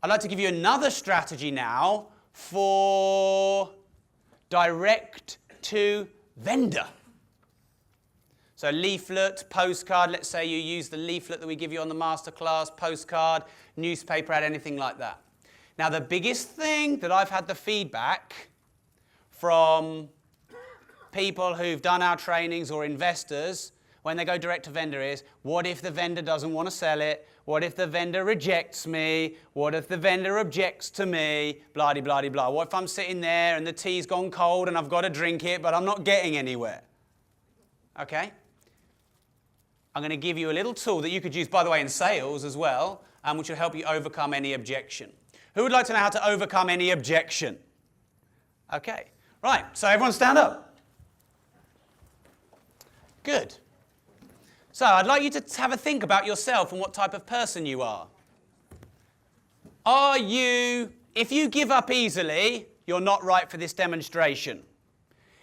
I'd like to give you another strategy now for direct to vendor. So leaflet, postcard, let's say you use the leaflet that we give you on the masterclass, postcard, newspaper ad, anything like that. Now the biggest thing that I've had the feedback from people who've done our trainings or investors when they go direct to vendor is, what if the vendor doesn't want to sell it? What if the vendor rejects me? What if the vendor objects to me? Blah, de, blah, de, blah. What if I'm sitting there and the tea's gone cold and I've got to drink it, but I'm not getting anywhere? Okay? I'm going to give you a little tool that you could use, by the way, in sales as well, which will help you overcome any objection. Who would like to know how to overcome any objection? Okay. Right. So everyone stand up. Good. So I'd like you to have a think about yourself and what type of person you are. Are you, if you give up easily, you're not right for this demonstration.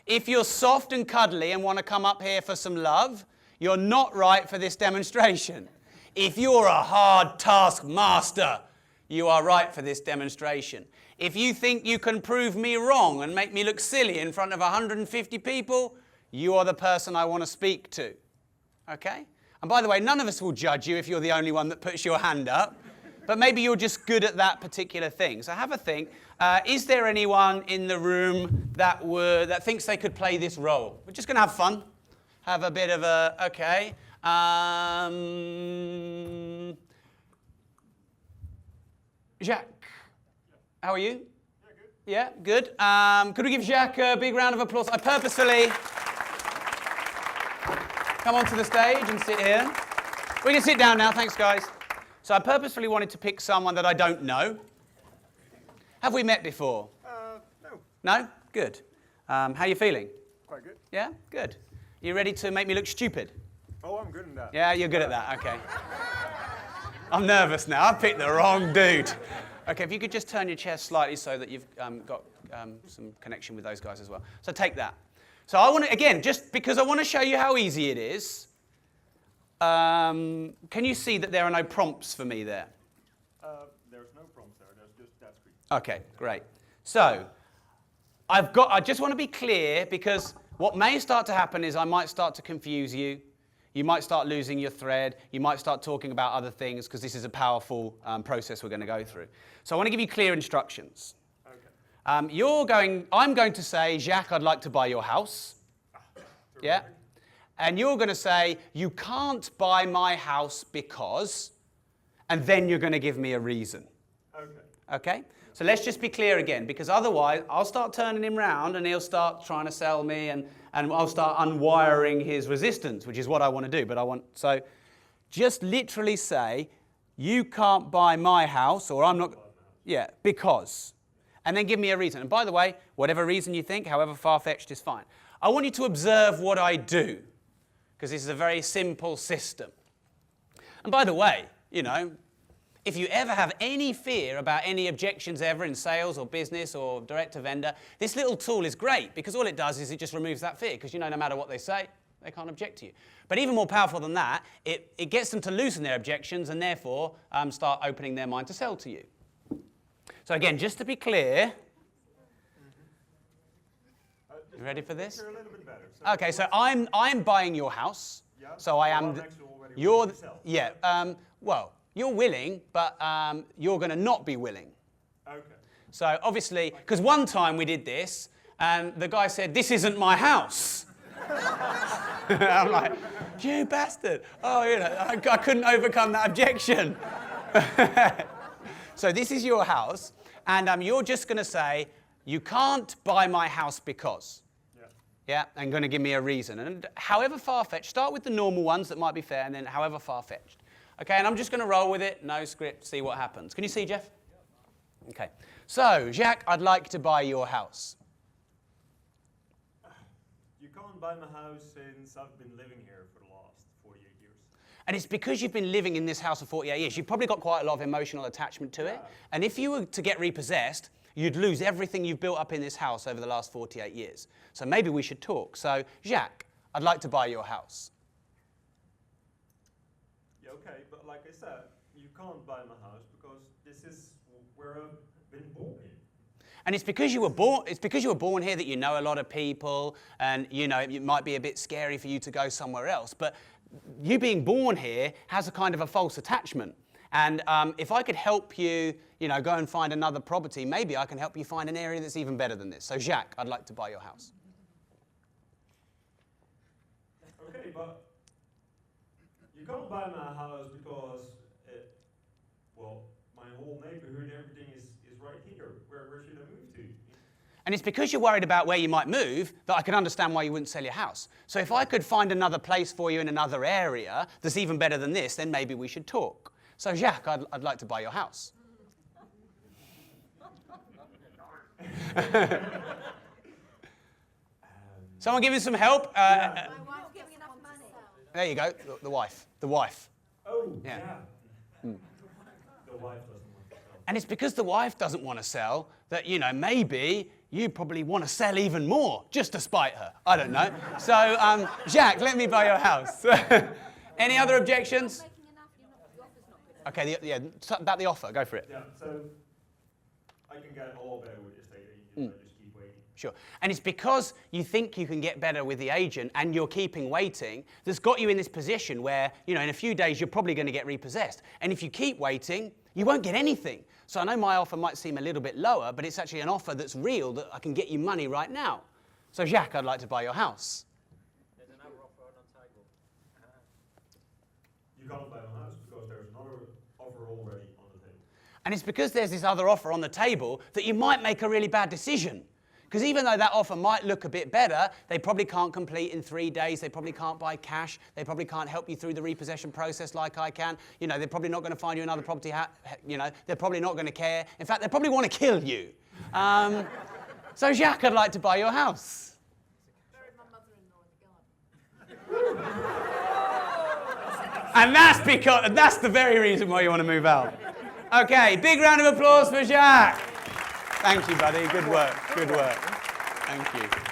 If you're soft and cuddly and want to come up here for some love, you're not right for this demonstration. If you're a hard taskmaster, you are right for this demonstration. If you think you can prove me wrong and make me look silly in front of 150 people, you are the person I want to speak to. Okay? And by the way, none of us will judge you if you're the only one that puts your hand up. But maybe you're just good at that particular thing. So have a think. Is there anyone in the room that thinks they could play this role? We're just going to have fun. Have a bit of a, okay. Jacques, how are you? Yeah, good. Yeah, good. Could we give Jacques a big round of applause? I purposefully come onto the stage and sit here. We can sit down now, thanks guys. So I purposefully wanted to pick someone that I don't know. Have we met before? No. No? Good. How are you feeling? Quite good. Yeah? Good. You ready to make me look stupid? Oh, I'm good at that. Yeah, you're good at that, okay. I'm nervous now, I picked the wrong dude. Okay, if you could just turn your chair slightly so that you've got some connection with those guys as well. So take that. So I want to, again, just because I want to show you how easy it is, can you see that there are no prompts for me there? There's no prompts there, there's just that screen. Okay, great. So I just want to be clear because what may start to happen is I might start to confuse you. You might start losing your thread. You might start talking about other things because this is a powerful process we're going to go through. So I want to give you clear instructions. I'm going to say, Jacques, I'd like to buy your house. Yeah? And you're going to say, you can't buy my house because, and then you're going to give me a reason. Okay? So let's just be clear again, because otherwise I'll start turning him round and he'll start trying to sell me and I'll start unwiring his resistance, which is what I want to do. So just literally say, you can't buy my house, or I'm not, yeah, because. And then give me a reason. And by the way, whatever reason you think, however far-fetched, is fine. I want you to observe what I do, because this is a very simple system. And by the way, you know, if you ever have any fear about any objections ever in sales or business or direct to vendor, this little tool is great, because all it does is it just removes that fear, because you know no matter what they say, they can't object to you. But even more powerful than that, it gets them to loosen their objections and therefore start opening their mind to sell to you. So again, just to be clear, you ready for this? A little bit better. So okay, so I'm buying your house. Yeah. So I am. You're well, you're willing, but you're going to not be willing. Okay. So obviously, because one time we did this, and the guy said, "This isn't my house." I'm like, "You bastard!" Oh, you know, I couldn't overcome that objection. So this is your house, and you're just going to say, you can't buy my house because. Yeah, and going to give me a reason. And however far-fetched, start with the normal ones that might be fair, and then however far-fetched. Okay, and I'm just going to roll with it, no script, see what happens. Can you see, Jeff? Okay. So, Jacques, I'd like to buy your house. You can't buy my house since I've been living here for the last 48 years. And it's because you've been living in this house for 48 years. You've probably got quite a lot of emotional attachment to it. And if you were to get repossessed, you'd lose everything you've built up in this house over the last 48 years. So maybe we should talk. So, Jacques, I'd like to buy your house. Yeah, okay, but like I said, you can't buy my house because this is where I've been born in. And it's because you were born. It's because you were born here that you know a lot of people, and you know it might be a bit scary for you to go somewhere else. But you being born here has a kind of a false attachment. And if I could help you, go and find another property, maybe I can help you find an area that's even better than this. So Jacques, I'd like to buy your house. Okay, but you can't buy my house because, my whole neighborhood, everything is right here. Where should I move to? And it's because you're worried about where you might move that I can understand why you wouldn't sell your house. So if I could find another place for you in another area that's even better than this, then maybe we should talk. So Jacques, I'd like to buy your house. Someone give me some help? My wife's giving enough money. There you go, the wife. The wife. Oh, Yeah. yeah. The wife doesn't want to sell. And it's because the wife doesn't want to sell that, maybe you probably want to sell even more, just to spite her. I don't know. So, Jacques, let me buy your house. Any other objections? You're not making enough. The offer's not good enough. Okay, about the offer, go for it. Yeah, so I can get a lot better with estate agents. I just keep waiting. Sure. And it's because you think you can get better with the agent and you're keeping waiting that's got you in this position where, in a few days you're probably going to get repossessed. And if you keep waiting, you won't get anything. So I know my offer might seem a little bit lower, but it's actually an offer that's real, that I can get you money right now. So Jacques, I'd like to buy your house. There's another offer on the table. You can't buy my house because there's another offer already on the table. And it's because there's this other offer on the table that you might make a really bad decision. Because even though that offer might look a bit better, they probably can't complete in 3 days, they probably can't buy cash, they probably can't help you through the repossession process like I can. They're probably not going to find you another property, they're probably not going to care. In fact, they probably want to kill you. So Jacques, I'd like to buy your house. Buried my mother-in-law in the garden. And that's the very reason why you want to move out. Okay, big round of applause for Jacques. Thank you, buddy. Good work. Good work. Thank you.